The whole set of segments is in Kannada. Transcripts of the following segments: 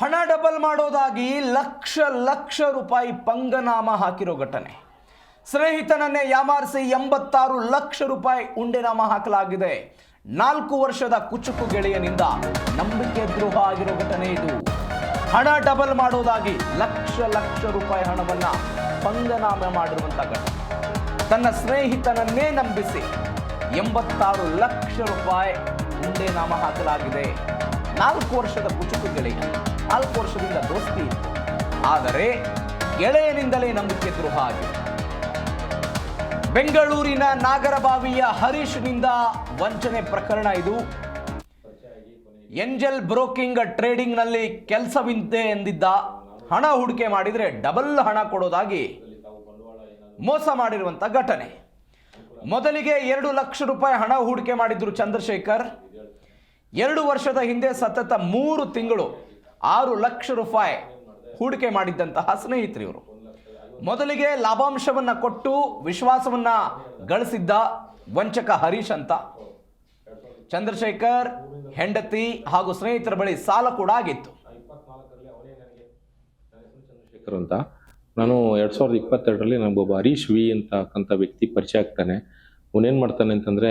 ಹಣ ಡಬಲ್ ಮಾಡೋದಾಗಿ ಲಕ್ಷ ರೂಪಾಯಿ ಪಂಗನಾಮ ಹಾಕಿರೋ ಘಟನೆ. ಸ್ನೇಹಿತನನ್ನೇ ಯಾಮಾರಿಸಿ 86 ಲಕ್ಷ ರೂಪಾಯಿ ಉಂಡೆನಾಮ ಹಾಕಲಾಗಿದೆ. 4 ವರ್ಷದ ಕುಚುಕು ಗೆಳೆಯನಿಂದ ನಂಬಿಕೆ ದ್ರೋಹ ಆಗಿರೋ ಘಟನೆ ಇದು. ಹಣ ಡಬಲ್ ಮಾಡೋದಾಗಿ ಲಕ್ಷ ರೂಪಾಯಿ ಹಣವನ್ನ ಪಂಗನಾಮ ಮಾಡಿರುವಂತ ಘಟನೆ. ತನ್ನ ಸ್ನೇಹಿತನನ್ನೇ ನಂಬಿಸಿ 86 ಲಕ್ಷ ರೂಪಾಯಿ ಉಂಡೆನಾಮ ಹಾಕಲಾಗಿದೆ. 4 ವರ್ಷದ ಕುಚುಕು ಗೆಳೆಯ, 4 ವರ್ಷದಿಂದ ದೋಸ್ತಿ ಇತ್ತು, ಆದರೆ ಗೆಳೆಯನಿಂದಲೇ ನಂಬಿಕೆ ದ್ರೋಹ ಆಗಿದೆ. ಬೆಂಗಳೂರಿನ ನಾಗರಬಾವಿಯ ಹರೀಶ್ನಿಂದ ವಂಚನೆ ಪ್ರಕರಣ ಇದು. ಏಂಜಲ್ ಬ್ರೋಕಿಂಗ್ ಟ್ರೇಡಿಂಗ್ ನಲ್ಲಿ ಕೆಲಸವಿದೆ ಎಂದಿದ್ದ. ಹಣ ಹೂಡಿಕೆ ಮಾಡಿದ್ರೆ ಡಬಲ್ ಹಣ ಕೊಡೋದಾಗಿ ಮೋಸ ಮಾಡಿರುವಂತ ಘಟನೆ. ಮೊದಲಿಗೆ 2 ಲಕ್ಷ ರೂಪಾಯಿ ಹಣ ಹೂಡಿಕೆ ಮಾಡಿದ್ರು ಚಂದ್ರಶೇಖರ್. 2 ವರ್ಷದ ಹಿಂದೆ ಸತತ 3 ತಿಂಗಳು 6 ಲಕ್ಷ ರೂಪಾಯಿ ಹೂಡಿಕೆ ಮಾಡಿದ್ದಂತಹ ಸ್ನೇಹಿತರು ಇವರು. ಮೊದಲಿಗೆ ಲಾಭಾಂಶವನ್ನ ಕೊಟ್ಟು ವಿಶ್ವಾಸವನ್ನ ಗಳಿಸಿದ್ದ ವಂಚಕ ಹರೀಶ್ ಅಂತ. ಚಂದ್ರಶೇಖರ್ ಹೆಂಡತಿ ಹಾಗೂ ಸ್ನೇಹಿತರ ಬಳಿ ಸಾಲ ಕೂಡ ಆಗಿತ್ತು. ಚಂದ್ರಶೇಖರ್ ಅಂತ ನಾನು 2022ರಲ್ಲಿ ನಮಗೊಬ್ಬ ಹರೀಶ್ ವಿ ಅಂತಕ್ಕಂಥ ವ್ಯಕ್ತಿ ಪರಿಚಯ ಆಗ್ತಾನೆ. ಅವನೇನು ಮಾಡ್ತಾನೆ ಅಂತಂದರೆ,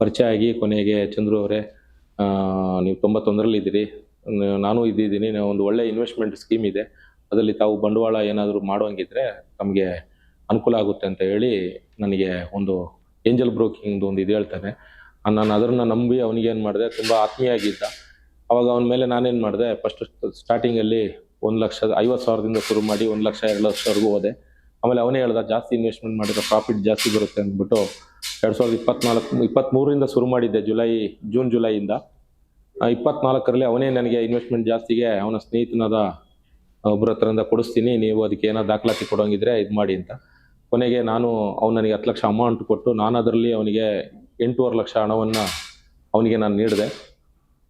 ಪರಿಚಯ ಆಗಿ ಕೊನೆಗೆ ಚಂದ್ರು ಅವರೇ, ನೀವು 91ರಲ್ಲಿ ಇದ್ದೀರಿ, ನಾನು ಇದ್ದೀನಿ, ಒಂದು ಒಳ್ಳೆ ಇನ್ವೆಸ್ಟ್ಮೆಂಟ್ ಸ್ಕೀಮ್ ಇದೆ, ಅದರಲ್ಲಿ ತಾವು ಬಂಡವಾಳ ಏನಾದರೂ ಮಾಡುವಂಗಿದ್ರೆ ನಮಗೆ ಅನುಕೂಲ ಆಗುತ್ತೆ ಅಂತ ಹೇಳಿ ನನಗೆ ಒಂದು ಏಂಜಲ್ ಬ್ರೋಕಿಂಗ್ದು ಒಂದು ಇದು ಹೇಳ್ತಾನೆ. ನಾನು ಅದನ್ನು ನಂಬಿ ಅವನಿಗೇನು ಮಾಡಿದೆ, ತುಂಬ ಆತ್ಮೀಯ ಆಗಿದ್ದ. ಅವಾಗ ಅವನ ಮೇಲೆ ನಾನೇನು ಮಾಡಿದೆ, ಫಸ್ಟ್ ಸ್ಟಾರ್ಟಿಂಗಲ್ಲಿ 1,50,000ದಿಂದ ಶುರು ಮಾಡಿ 1 ಲಕ್ಷ 2 ಲಕ್ಷವರೆಗೂ ಹೋದೆ. ಆಮೇಲೆ ಅವನೇ ಹೇಳ್ದ, ಜಾಸ್ತಿ ಇನ್ವೆಸ್ಟ್ಮೆಂಟ್ ಮಾಡಿದ್ರೆ ಪ್ರಾಫಿಟ್ ಜಾಸ್ತಿ ಬರುತ್ತೆ ಅಂದ್ಬಿಟ್ಟು 2023ರಿಂದ ಶುರು ಮಾಡಿದ್ದೆ, ಜೂನ್ ಜುಲೈಯಿಂದ. 24ರಲ್ಲಿ ಅವನೇ ನನಗೆ ಇನ್ವೆಸ್ಟ್ಮೆಂಟ್ ಜಾಸ್ತಿಗೆ ಅವನ ಸ್ನೇಹಿತನಾದ ಒಬ್ಬರ ಹತ್ರದಿಂದ ಕೊಡಿಸ್ತೀನಿ, ನೀವು ಅದಕ್ಕೆ ಏನೋ ದಾಖಲಾತಿ ಕೊಡೋಂಗಿದ್ರೆ ಇದು ಮಾಡಿ ಅಂತ. ಕೊನೆಗೆ ಅವ್ನು ನನಗೆ 10 ಲಕ್ಷ ಅಮೌಂಟ್ ಕೊಟ್ಟು, ನಾನು ಅದರಲ್ಲಿ ಅವನಿಗೆ 8.5 ಲಕ್ಷ ಹಣವನ್ನು ಅವನಿಗೆ ನಾನು ನೀಡಿದೆ.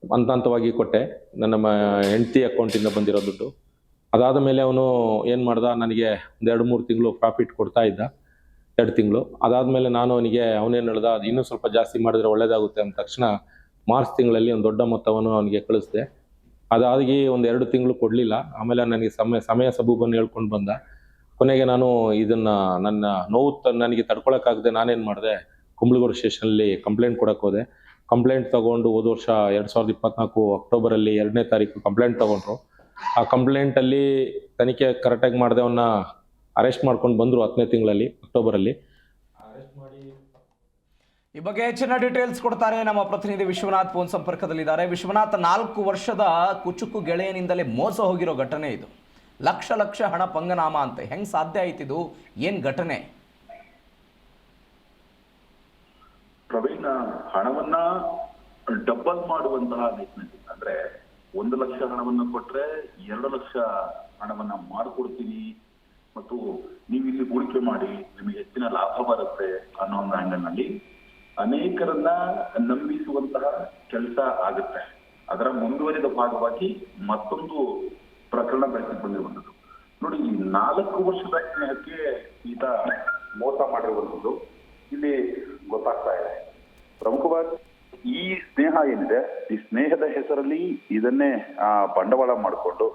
ಹಂತವಾಗಿ ಕೊಟ್ಟೆ, ನನ್ನ ಹೆಂಡತಿ ಅಕೌಂಟಿಂದ ಬಂದಿರೋ ದುಡ್ಡು. ಅದಾದ ಮೇಲೆ ಅವನು ಏನು ಮಾಡ್ದ, ನನಗೆ ಒಂದು 2-3 ತಿಂಗಳು ಪ್ರಾಫಿಟ್ ಕೊಡ್ತಾ ಇದ್ದ, 2 ತಿಂಗಳು. ಅದಾದಮೇಲೆ ಅವನೇನು ಹೇಳ್ದ, ಅದು ಇನ್ನೂ ಸ್ವಲ್ಪ ಜಾಸ್ತಿ ಮಾಡಿದ್ರೆ ಒಳ್ಳೇದಾಗುತ್ತೆ ಅಂದ ತಕ್ಷಣ ಮಾರ್ಚ್ ತಿಂಗಳಲ್ಲಿ ಒಂದು ದೊಡ್ಡ ಮೊತ್ತವನ್ನು ಅವನಿಗೆ ಕಳಿಸಿದೆ. ಅದಾಗಿ ಒಂದು 2 ತಿಂಗಳು ಕೊಡಲಿಲ್ಲ. ಆಮೇಲೆ ನನಗೆ ಸಮಯ ಸಬೂಬನ್ನು ಹೇಳ್ಕೊಂಡು ಬಂದ. ಕೊನೆಗೆ ನಾನು ಇದನ್ನು ನನ್ನ ನೋವು ನನಗೆ ತಡ್ಕೊಳಕ್ಕಾಗದೆ ನಾನೇನು ಮಾಡಿದೆ, ಕುಂಬಳಗೂಡು ಸ್ಟೇಷನಲ್ಲಿ ಕಂಪ್ಲೇಂಟ್ ಕೊಡಕ್ಕೆ ಹೋದೆ. ಕಂಪ್ಲೇಂಟ್ ತೊಗೊಂಡು ಹೋದ ವರ್ಷ 2024 ಅಕ್ಟೋಬರಲ್ಲಿ 2ನೇ ತಾರೀಕು ಕಂಪ್ಲೇಂಟ್ ತೊಗೊಂಡ್ರು. ಆ ಕಂಪ್ಲೇಂಟಲ್ಲಿ ತನಿಖೆ ಕರೆಕ್ಟಾಗಿ ಮಾಡದೆ ಅವನ್ನ ಅರೆಸ್ಟ್ ಮಾಡ್ಕೊಂಡು ಬಂದರು 10ನೇ ತಿಂಗಳಲ್ಲಿ, ಅಕ್ಟೋಬರಲ್ಲಿ ಅರೆಸ್ಟ್ ಮಾಡಿ. ಈ ಬಗ್ಗೆ ಹೆಚ್ಚಿನ ಡೀಟೇಲ್ಸ್ ಕೊಡ್ತಾರೆ ನಮ್ಮ ಪ್ರತಿನಿಧಿ ವಿಶ್ವನಾಥ್. ಫೋನ್ ಸಂಪರ್ಕದಲ್ಲಿದ್ದಾರೆ. ವಿಶ್ವನಾಥ್, 4 ವರ್ಷದ ಕುಚುಕು ಗೆಳೆಯನಿಂದಲೇ ಮೋಸ ಹೋಗಿರೋ ಘಟನೆ ಇದು. ಲಕ್ಷ ಹಣ ಪಂಗನಾಮ ಅಂತೆ, ಹೆಂಗ್ ಸಾಧ್ಯ ಆಯ್ತಿದು? ಏನ್ ಘಟನೆ? ಪ್ರವೀಣ್, ಹಣವನ್ನ ಡಬಲ್ ಮಾಡುವಂತಹ ನಿಟ್ಟಿನಲ್ಲಿ, ಅಂದ್ರೆ 1 ಲಕ್ಷ ಹಣವನ್ನ ಕೊಟ್ರೆ 2 ಲಕ್ಷ ಹಣವನ್ನ ಮಾಡಿಕೊಡ್ತೀನಿ ಮತ್ತು ನೀವು ಇಲ್ಲಿ ಹೂಡಿಕೆ ಮಾಡಿ ನಿಮಗೆ ಹೆಚ್ಚಿನ ಲಾಭ ಬರುತ್ತೆ ಅನ್ನೋ ಒಂದು ಆಂಗಲ್ ನಲ್ಲಿ ಅನೇಕರನ್ನ ನಂಬಿಸುವಂತಹ ಕೆಲಸ ಆಗುತ್ತೆ. ಅದರ ಮುಂದುವರಿದ ಭಾಗವಾಗಿ ಮತ್ತೊಂದು ಪ್ರಕರಣ ಬೆಳಕಿಗೆ ಬಂದಿರುವಂಥದ್ದು. ನೋಡಿ, ಈ 4 ವರ್ಷದ ಸ್ನೇಹಕ್ಕೆ ಈತ ಮೋಸ ಮಾಡಿರುವಂಥದ್ದು ಇಲ್ಲಿ ಗೊತ್ತಾಗ್ತಾ ಇದೆ. ಪ್ರಮುಖವಾಗಿ ಈ ಸ್ನೇಹ ಏನಿದೆ, ಈ ಸ್ನೇಹದ ಹೆಸರಲ್ಲಿ ಇದನ್ನೇ ಬಂಡವಾಳ ಮಾಡಿಕೊಂಡು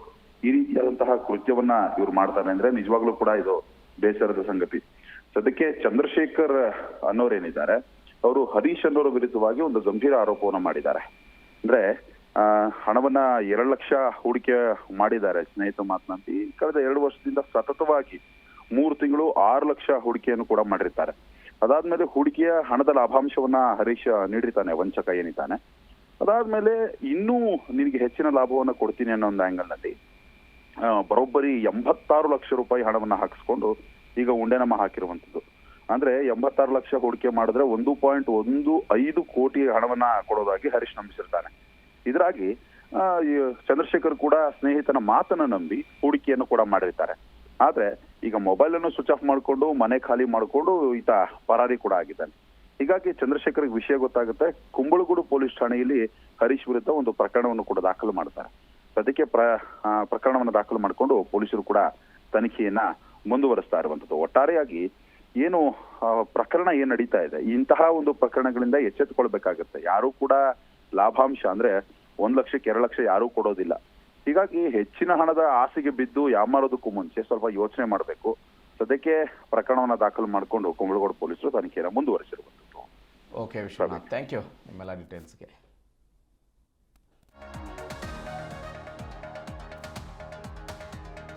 ಈ ರೀತಿಯಾದಂತಹ ಕೃತ್ಯವನ್ನ ಇವ್ರು ಮಾಡ್ತಾರೆ ಅಂದ್ರೆ ನಿಜವಾಗ್ಲೂ ಕೂಡ ಇದು ಬೇಸರದ ಸಂಗತಿ. ಸದ್ಯಕ್ಕೆ ಚಂದ್ರಶೇಖರ್ ಅನ್ನೋರೇನಿದ್ದಾರೆ, ಅವರು ಹರೀಶ್ ಅನ್ನೋರ ವಿರುದ್ಧವಾಗಿ ಒಂದು ಗಂಭೀರ ಆರೋಪವನ್ನ ಮಾಡಿದ್ದಾರೆ. ಅಂದ್ರೆ ಹಣವನ್ನ 2 ಲಕ್ಷ ಹೂಡಿಕೆ ಮಾಡಿದ್ದಾರೆ ಸ್ನೇಹಿತ ಮಾತನಾಡಿ. ಕಳೆದ 2 ವರ್ಷದಿಂದ ಸತತವಾಗಿ 3 ತಿಂಗಳು 6 ಲಕ್ಷ ಹೂಡಿಕೆಯನ್ನು ಕೂಡ ಮಾಡಿರ್ತಾರೆ. ಅದಾದ್ಮೇಲೆ ಹೂಡಿಕೆಯ ಹಣದ ಲಾಭಾಂಶವನ್ನ ಹರೀಶ್ ನೀಡಿರ್ತಾನೆ, ವಂಚಕ ಏನಿದ್ದಾನೆ. ಅದಾದ್ಮೇಲೆ ಇನ್ನೂ ನಿನಗೆ ಹೆಚ್ಚಿನ ಲಾಭವನ್ನ ಕೊಡ್ತೀನಿ ಅನ್ನೋ ಒಂದು ಆಂಗಲ್ ನಲ್ಲಿ ಬರೋಬ್ಬರಿ 86 ಲಕ್ಷ ರೂಪಾಯಿ ಹಣವನ್ನ ಹಾಕಿಸ್ಕೊಂಡು ಈಗ ಉಂಡೆನಾಮ ಹಾಕಿರುವಂತದ್ದು. ಅಂದ್ರೆ 86 ಲಕ್ಷ ಹೂಡಿಕೆ ಮಾಡಿದ್ರೆ 1.15 ಕೋಟಿ ಹಣವನ್ನ ಕೊಡೋದಾಗಿ ಹರೀಶ್ ನಂಬಿಸಿರ್ತಾನೆ. ಇದರಾಗಿ ಚಂದ್ರಶೇಖರ್ ಕೂಡ ಸ್ನೇಹಿತನ ಮಾತನ್ನ ನಂಬಿ ಹೂಡಿಕೆಯನ್ನು ಕೂಡ ಮಾಡಿರ್ತಾರೆ. ಆದ್ರೆ ಈಗ ಮೊಬೈಲ್ ಅನ್ನು ಸ್ವಿಚ್ ಆಫ್ ಮಾಡಿಕೊಂಡು ಮನೆ ಖಾಲಿ ಮಾಡಿಕೊಂಡು ಈತ ಪರಾರಿ ಕೂಡ ಆಗಿದ್ದಾನೆ. ಹೀಗಾಗಿ ಚಂದ್ರಶೇಖರ್ಗೆ ವಿಷಯ ಗೊತ್ತಾಗುತ್ತೆ. ಕುಂಬಳಗೂಡು ಪೊಲೀಸ್ ಠಾಣೆಯಲ್ಲಿ ಹರೀಶ್ ವಿರುದ್ಧ ಒಂದು ಪ್ರಕರಣವನ್ನು ಕೂಡ ದಾಖಲು ಮಾಡ್ತಾರೆ. ಸದ್ಯಕ್ಕೆ ಪ್ರಕರಣವನ್ನು ದಾಖಲು ಮಾಡಿಕೊಂಡು ಪೊಲೀಸರು ಕೂಡ ತನಿಖೆಯನ್ನ ಮುಂದುವರಿಸ್ತಾ ಇರುವಂತದ್ದು. ಒಟ್ಟಾರೆಯಾಗಿ ಏನು ಪ್ರಕರಣ ಏನ್ ನಡೀತಾ ಇದೆ, ಇಂತಹ ಒಂದು ಪ್ರಕರಣಗಳಿಂದ ಎಚ್ಚೆತ್ತುಕೊಳ್ಬೇಕಾಗತ್ತೆ. ಯಾರು ಕೂಡ ಲಾಭಾಂಶ ಅಂದ್ರೆ 1 ಲಕ್ಷಕ್ಕೆ 2 ಲಕ್ಷ ಯಾರೂ ಕೊಡೋದಿಲ್ಲ. ಹೀಗಾಗಿ ಹೆಚ್ಚಿನ ಹಣದ ಆಸೆಗೆ ಬಿದ್ದು ಯಾಮಾರೋದಕ್ಕೂ ಮುಂಚೆ ಸ್ವಲ್ಪ ಯೋಚನೆ ಮಾಡಬೇಕು. ಸದ್ಯಕ್ಕೆ ಪ್ರಕರಣವನ್ನ ದಾಖಲು ಮಾಡಿಕೊಂಡು ಕುಂಬಳಗೋಡು ಪೊಲೀಸರು ತನಿಖೆಯನ್ನು ಮುಂದುವರಿಸಿರುವಂಥದ್ದು. ಓಕೆ ವಿಶ್ವನಾಥ್, ಥ್ಯಾಂಕ್ ಯು ನಿಮ್ಮೆಲ್ಲ ಡೀಟೇಲ್ಸ್ಗೆ.